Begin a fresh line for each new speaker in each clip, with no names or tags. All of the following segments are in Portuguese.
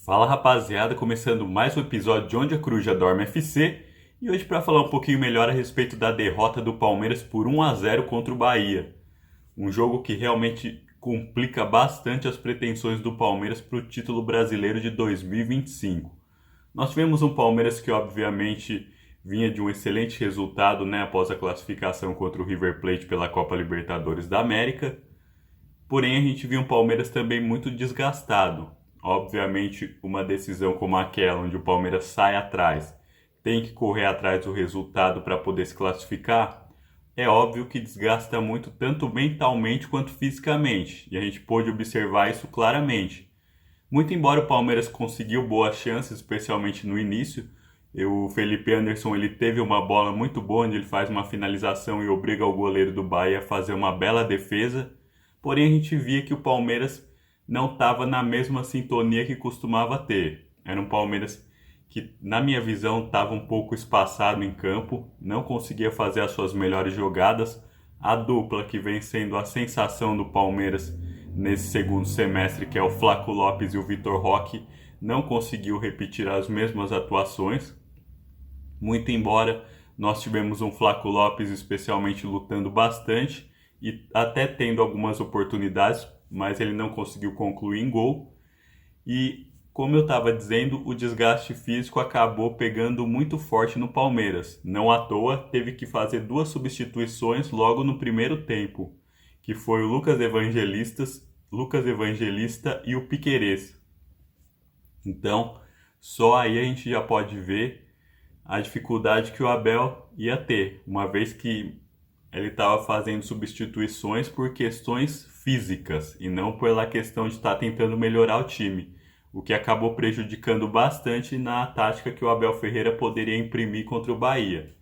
Fala rapaziada, começando mais um episódio de Onde a Coruja Dorme FC e hoje para falar um pouquinho melhor a respeito da derrota do Palmeiras por 1-0 contra o Bahia. Um jogo que realmente complica bastante as pretensões do Palmeiras para o título brasileiro de 2025. Nós tivemos um Palmeiras que obviamente vinha de um excelente resultado, após a classificação contra o River Plate pela Copa Libertadores da América. Porém, a gente viu um Palmeiras também muito desgastado. Obviamente, uma decisão como aquela, onde o Palmeiras sai atrás, tem que correr atrás do resultado para poder se classificar, é óbvio que desgasta muito, tanto mentalmente quanto fisicamente. E a gente pôde observar isso claramente. Muito embora o Palmeiras conseguiu boas chances, especialmente no início, o Felipe Anderson ele teve uma bola muito boa, onde ele faz uma finalização e obriga o goleiro do Bahia a fazer uma bela defesa. Porém, a gente via que o Palmeiras não estava na mesma sintonia que costumava ter. Era um Palmeiras que, na minha visão, estava um pouco espaçado em campo, não conseguia fazer as suas melhores jogadas. A dupla que vem sendo a sensação do Palmeiras nesse segundo semestre, que é o Flaco Lopes e o Vitor Roque, não conseguiu repetir as mesmas atuações. Muito embora nós tivemos um Flaco Lopes especialmente lutando bastante e até tendo algumas oportunidades, mas ele não conseguiu concluir em gol. E, como eu estava dizendo, o desgaste físico acabou pegando muito forte no Palmeiras. Não à toa, teve que fazer duas substituições logo no primeiro tempo, que foi o Lucas Evangelista e o Piquerez. Então, só aí a gente já pode ver a dificuldade que o Abel ia ter, uma vez que ele estava fazendo substituições por questões físicas e não pela questão de estar tentando melhorar o time, o que acabou prejudicando bastante na tática que o Abel Ferreira poderia imprimir contra o Bahia.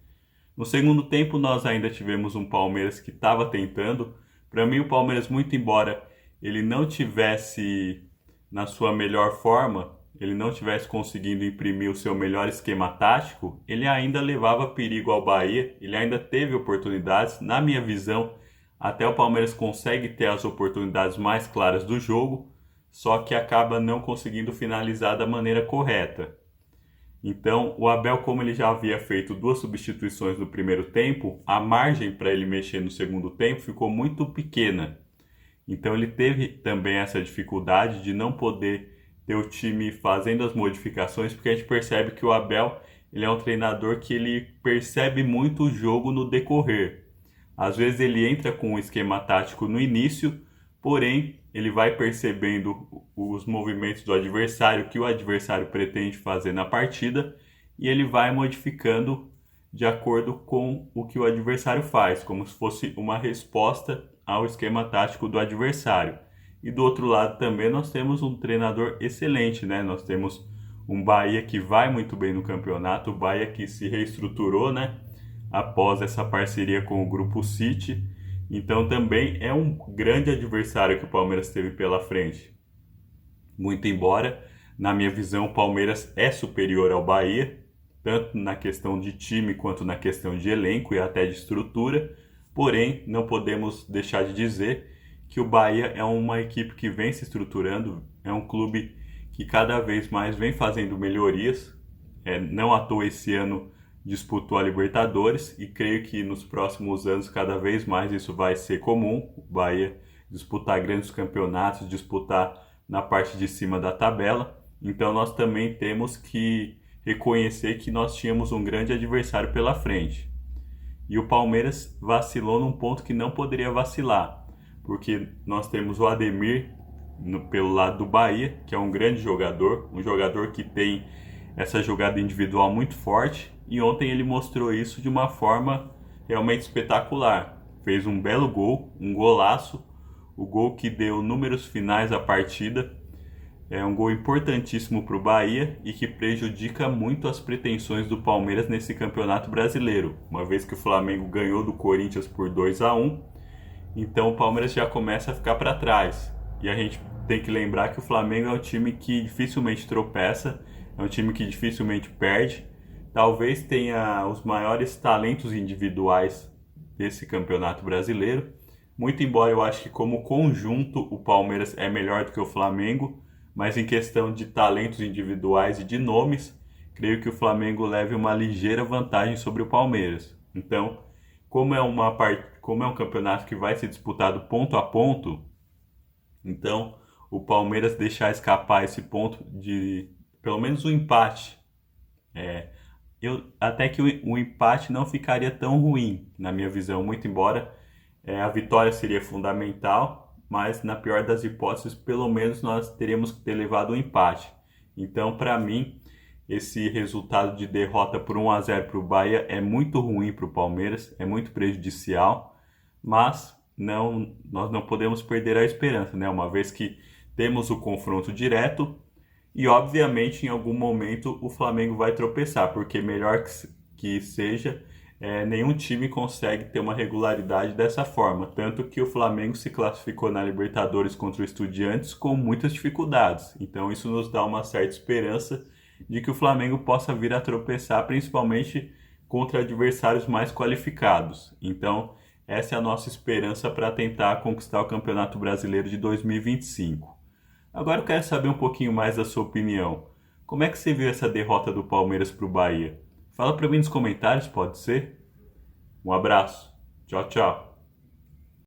No segundo tempo nós ainda tivemos um Palmeiras que estava tentando. Para mim o Palmeiras, muito embora ele não tivesse na sua melhor forma, ele não tivesse conseguindo imprimir o seu melhor esquema tático, ele ainda levava perigo ao Bahia, ele ainda teve oportunidades. Na minha visão, até o Palmeiras consegue ter as oportunidades mais claras do jogo, só que acaba não conseguindo finalizar da maneira correta. Então, o Abel, como ele já havia feito duas substituições no primeiro tempo, a margem para ele mexer no segundo tempo ficou muito pequena. Então, ele teve também essa dificuldade de não poder ter o time fazendo as modificações, porque a gente percebe que o Abel ele é um treinador que ele percebe muito o jogo no decorrer. Às vezes ele entra com um esquema tático no início, porém ele vai percebendo os movimentos do adversário, o que o adversário pretende fazer na partida, e ele vai modificando de acordo com o que o adversário faz, como se fosse uma resposta ao esquema tático do adversário. E do outro lado também nós temos um treinador excelente, Nós temos um Bahia que vai muito bem no campeonato, o Bahia que se reestruturou, após essa parceria com o Grupo City. Então também é um grande adversário que o Palmeiras teve pela frente. Muito embora, na minha visão, o Palmeiras é superior ao Bahia, tanto na questão de time quanto na questão de elenco e até de estrutura. Porém, não podemos deixar de dizer que o Bahia é uma equipe que vem se estruturando, é um clube que cada vez mais vem fazendo melhorias. Não à toa esse ano disputou a Libertadores e creio que nos próximos anos cada vez mais isso vai ser comum. O Bahia disputar grandes campeonatos, disputar na parte de cima da tabela. Então nós também temos que reconhecer que nós tínhamos um grande adversário pela frente. E o Palmeiras vacilou num ponto que não poderia vacilar, porque nós temos o Ademir pelo lado do Bahia, que é um grande jogador, um jogador que tem essa jogada individual muito forte, e ontem ele mostrou isso de uma forma realmente espetacular. Fez um belo gol, um golaço, o gol que deu números finais à partida. É um gol importantíssimo para o Bahia e que prejudica muito as pretensões do Palmeiras nesse campeonato brasileiro, uma vez que o Flamengo ganhou do Corinthians por 2-1. Então o Palmeiras já começa a ficar para trás. E a gente tem que lembrar que o Flamengo é um time que dificilmente tropeça, é um time que dificilmente perde. Talvez tenha os maiores talentos individuais desse campeonato brasileiro. Muito embora eu acho que como conjunto o Palmeiras é melhor do que o Flamengo, mas em questão de talentos individuais e de nomes, creio que o Flamengo leve uma ligeira vantagem sobre o Palmeiras. Então, como é um campeonato que vai ser disputado ponto a ponto, então o Palmeiras deixar escapar esse ponto de pelo menos um empate. Até que o empate não ficaria tão ruim, na minha visão, muito embora a vitória seria fundamental, mas na pior das hipóteses, pelo menos nós teríamos que ter levado o empate. Então, para mim, esse resultado de derrota por 1-0 para o Bahia é muito ruim para o Palmeiras, é muito prejudicial, mas nós não podemos perder a esperança, né? Uma vez que temos o confronto direto e, obviamente, em algum momento o Flamengo vai tropeçar, porque melhor que seja, nenhum time consegue ter uma regularidade dessa forma. Tanto que o Flamengo se classificou na Libertadores contra o Estudiantes com muitas dificuldades. Então isso nos dá uma certa esperança de que o Flamengo possa vir a tropeçar, principalmente contra adversários mais qualificados. Então essa é a nossa esperança para tentar conquistar o Campeonato Brasileiro de 2025. Agora eu quero saber um pouquinho mais da sua opinião. Como é que você viu essa derrota do Palmeiras para o Bahia? Fala para mim nos comentários, pode ser? Um abraço. Tchau, tchau.